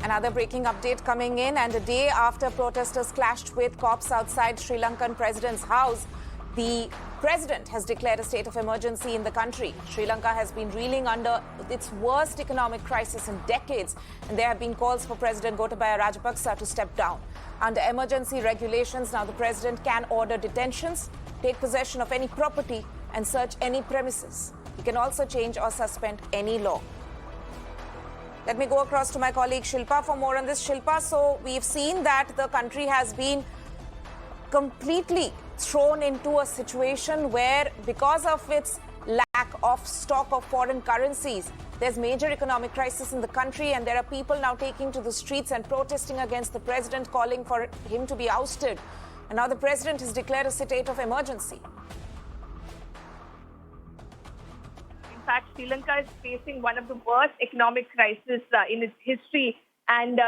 Another breaking update coming in, and a day after protesters clashed with cops outside Sri Lankan President's house, the President has declared a state of emergency in the country. Sri Lanka has been reeling under its worst economic crisis in decades, and there have been calls for President Gotabaya Rajapaksa to step down. Under emergency regulations, now the President can order detentions, take possession of any property, and search any premises. He can also change or suspend any law. Let me go across to my colleague Shilpa for more on this. Shilpa, so we've seen that the country has been completely thrown into a situation where, because of its lack of stock of foreign currencies, there's major economic crisis in the country, and there are people now taking to the streets and protesting against the president, calling for him to be ousted. And now the president has declared a state of emergency. In fact, Sri Lanka is facing one of the worst economic crises in its history. And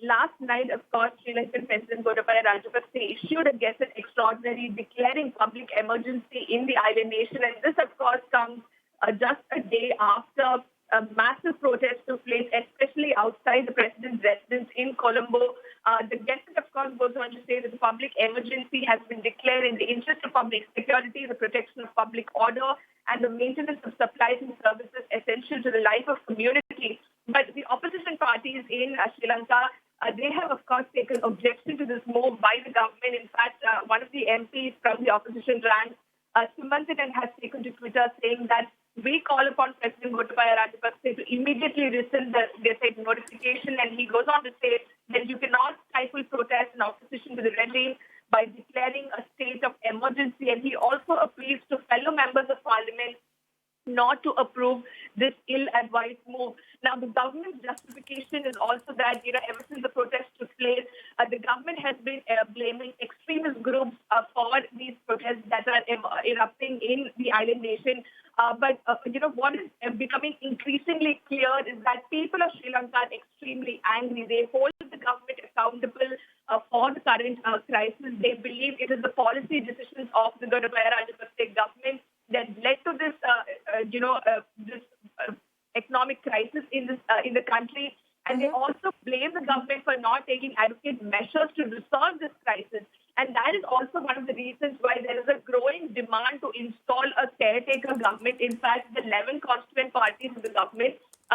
last night, of course, Sri Lankan President Gotabaya Rajapaksa issued a Gazette extraordinary declaring public emergency in the island nation. And this, of course, comes just a day after a massive protest took place, especially outside the president's residence in Colombo. The Gazette, of course, goes on to say that the public emergency has been declared in the interest of public security, the protection of public order, and the maintenance of supplies and services essential to the life of community. But the opposition parties in Sri Lanka, they have, of course, taken objection to this move by the government. In fact, one of the MPs from the opposition ranks, Sumantinan, has taken to Twitter saying that we call upon President Gotabaya Rajapaksa to immediately rescind the Gazette notification. And he goes on to say that you cannot stifle protest and opposition to the regime by declaring a state of emergency. And he also appeals to fellow members of parliament not to approve this ill-advised move. Now, the government's justification is also that, ever since the protest took place, the government has been blaming extremist groups for these protests that are erupting in the island nation. But what is becoming increasingly clear is that people of Sri Lanka are extremely angry. They hold the government accountable for the current crisis. They believe it is the policy decisions of the Gotabaya Rajapaksa government that led to this, economic crisis in the country, and they also blame the government for not taking adequate measures to resolve this crisis. And that is also one of the reasons why there is a growing demand to install a caretaker government. In fact, the 11 constituent parties of the government,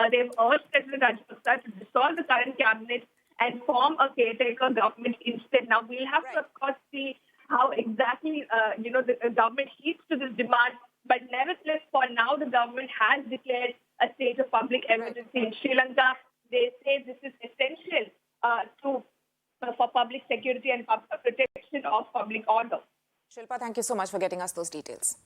they've urged President Rajapaksa to dissolve the current cabinet and form a caretaker government instead. Now, we'll have to, of course, see how exactly, the government heeds to this demand. But nevertheless, for now, the government has declared a state of public emergency in Sri Lanka. They say this is essential for public security and protection of public order. Shilpa, thank you so much for getting us those details.